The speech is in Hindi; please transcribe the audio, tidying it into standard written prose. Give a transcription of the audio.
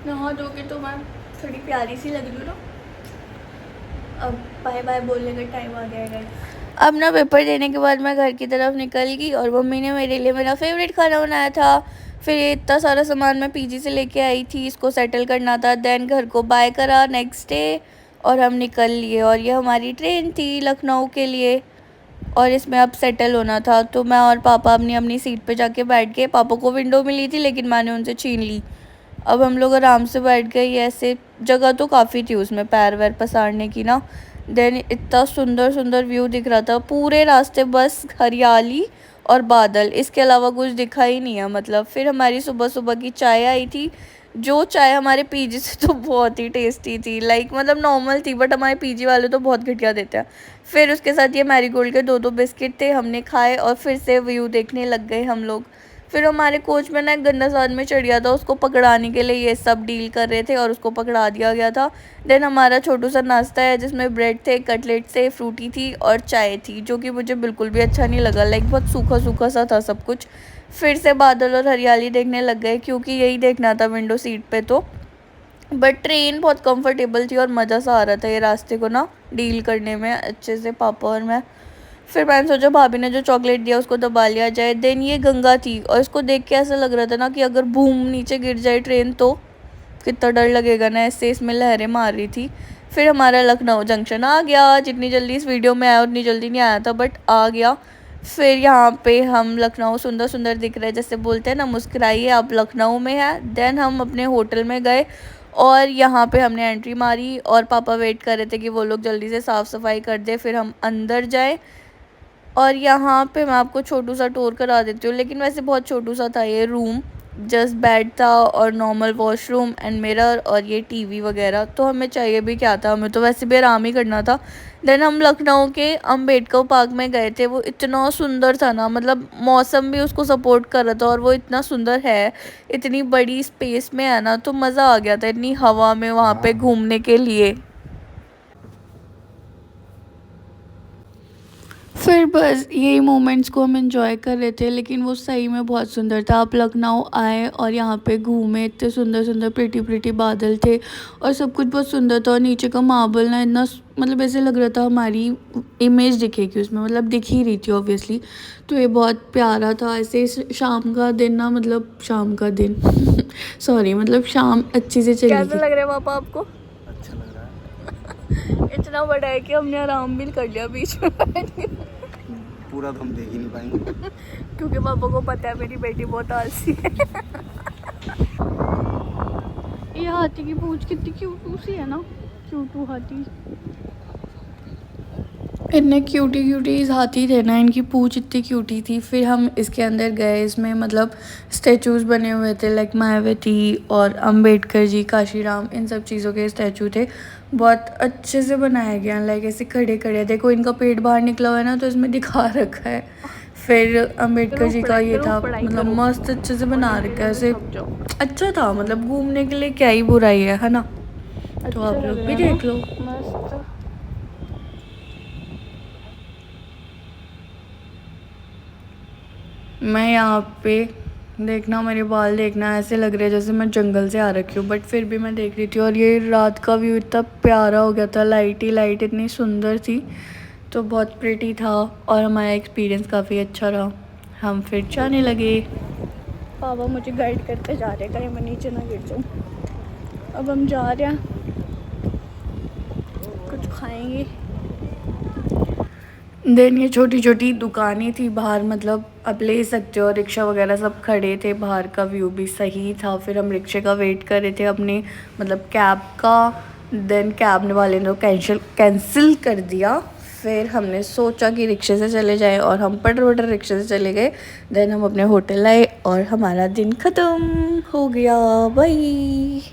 नहा धो के तो मैं थोड़ी प्यारी सी लग रही हूँ ना। अब बाय बाय बोलने का टाइम आ गया है। अब ना पेपर देने के बाद मैं घर की तरफ निकल गई और मम्मी ने मेरे लिए मेरा फेवरेट खाना बनाया था। फिर ये इतना सारा सामान मैं पीजी से लेके आई थी, इसको सेटल करना था। देन घर को बाय करा नेक्स्ट डे और हम निकल लिए। और ये हमारी ट्रेन थी लखनऊ के लिए और इसमें अब सेटल होना था। तो मैं और पापा अपनी अपनी सीट पे जाके बैठ गए। पापा को विंडो मिली थी लेकिन मैंने उनसे छीन ली। अब हम लोग आराम से बैठ गए। ऐसे जगह तो काफ़ी थी उसमें पैर वैर पसारने की ना। देन इतना सुंदर सुंदर व्यू दिख रहा था पूरे रास्ते, बस हरियाली और बादल, इसके अलावा कुछ दिखा ही नहीं है मतलब। फिर हमारी सुबह सुबह की चाय आई थी, जो चाय हमारे पीजी से तो बहुत ही टेस्टी थी। लाइक मतलब नॉर्मल थी बट हमारे पीजी वाले तो बहुत घटिया देते हैं। फिर उसके साथ ये मैरीगोल्ड के दो बिस्किट थे, हमने खाए और फिर से व्यू देखने लग गए हम लोग। फिर हमारे कोच में ना एक गंदा सा आदमी चढ़ गया था, उसको पकड़ाने के लिए ये सब डील कर रहे थे और उसको पकड़ा दिया गया था। देन हमारा छोटू सा नाश्ता है जिसमें ब्रेड थे, कटलेट थे, फ्रूटी थी और चाय थी, जो कि मुझे बिल्कुल भी अच्छा नहीं लगा। लाइक बहुत सूखा सूखा सा था सब कुछ। फिर से बादल और हरियाली देखने लग गए क्योंकि यही देखना था विंडो सीट पे तो। बट ट्रेन बहुत कंफर्टेबल थी और मज़ा सा आ रहा था ये रास्ते को ना डील करने में अच्छे से, पापा और मैं। फिर मैंने सोचा भाभी ने जो चॉकलेट दिया उसको दबा लिया जाए। देन ये गंगा थी और इसको देख के ऐसा लग रहा था ना कि अगर बूम नीचे गिर जाए ट्रेन तो कितना डर लगेगा ना, ऐसे इसमें लहरें मार रही थी। फिर हमारा लखनऊ जंक्शन आ गया। जितनी जल्दी इस वीडियो में आया उतनी जल्दी नहीं आया था बट आ गया। फिर यहाँ पे हम लखनऊ सुंदर सुंदर दिख रहे हैं, जैसे बोलते हैं ना मुस्कुराइए आप लखनऊ में है। देन हम अपने होटल में गए और यहाँ पे हमने एंट्री मारी और पापा वेट कर रहे थे कि वो लोग जल्दी से साफ़ सफाई कर दे फिर हम अंदर जाए। और यहाँ पे मैं आपको छोटू सा टूर करा देती हूँ, लेकिन वैसे बहुत छोटू सा था ये रूम। जस्ट बेड था और नॉर्मल वॉशरूम एंड मिरर और ये टीवी वगैरह। तो हमें चाहिए भी क्या था, हमें तो वैसे भी आराम ही करना था। देन हम लखनऊ के अम्बेडकर पार्क में गए थे। वो इतना सुंदर था ना, मतलब मौसम भी उसको सपोर्ट कर रहा था और वो इतना सुंदर है, इतनी बड़ी स्पेस में है ना, तो मज़ा आ गया था इतनी हवा में वहाँ पे घूमने के लिए। फिर बस यही मोमेंट्स को हम एंजॉय कर रहे थे, लेकिन वो सही में बहुत सुंदर था। आप लखनऊ आए और यहाँ पे घूमे, इतने सुंदर सुंदर प्रिटी प्रिटी बादल थे और सब कुछ बहुत सुंदर था। और नीचे का मार्बल ना इतना मतलब ऐसे लग रहा था हमारी इमेज दिखेगी उसमें, मतलब दिख ही रही थी ऑब्वियसली। तो ये बहुत प्यारा था। ऐसे शाम का दिन ना, मतलब शाम का दिन सॉरी, मतलब शाम अच्छी से चली गई। कैसा लग रहा है पापा आपको? अच्छा लग रहा है। इतना बड़ा है कि हमने आराम भी कर लिया बीच में पूरा तो हम देख ही नहीं पाएंगे क्योंकि पापा को पता है मेरी बेटी बहुत आलसी है ये हाथी की पूंछ कितनी क्यूट सी है ना, क्यूटू हाथी। इतने क्यूटीज हाथी थे ना, इनकी पूंछ इतनी क्यूटी थी। फिर हम इसके अंदर गए, इसमें मतलब स्टैचूज़ बने हुए थे लाइक मायावती और अंबेडकर जी, काशीराम, इन सब चीज़ों के स्टैचू थे। बहुत अच्छे से बनाया गया, लाइक ऐसे खड़े खड़े। देखो इनका पेट बाहर निकला हुआ है ना, तो इसमें दिखा रखा है। फिर अंबेडकर जी का ये था, मतलब मस्त अच्छे से बना रखा है ऐसे। अच्छा था, मतलब घूमने के लिए क्या ही बुराई है ना। तो आप लोग भी देख लो। मैं यहाँ पे देखना, मेरे बाल देखना, ऐसे लग रहे जैसे मैं जंगल से आ रखी हूँ, बट फिर भी मैं देख रही थी। और ये रात का व्यू इतना प्यारा हो गया था, लाइट ही लाइट इतनी सुंदर थी, तो बहुत प्रिटी था और हमारा एक्सपीरियंस काफ़ी अच्छा रहा। हम फिर जाने लगे। पापा मुझे गाइड करते जा रहे हैं कहीं मैं नीचे ना गिर जाऊँ। अब हम जा रहे हैं, कुछ खाएंगे। देन ये छोटी छोटी दुकानें थी बाहर, मतलब आप ले सकते हो। रिक्शा वगैरह सब खड़े थे, बाहर का व्यू भी सही था। फिर हम रिक्शे का वेट कर रहे थे अपने, मतलब कैब का। देन कैब वाले ने कैंसिल कर दिया। फिर हमने सोचा कि रिक्शे से चले जाएं और हम पटर वटर रिक्शे से चले गए। देन हम अपने होटल आए और हमारा दिन ख़त्म हो गया। बाय।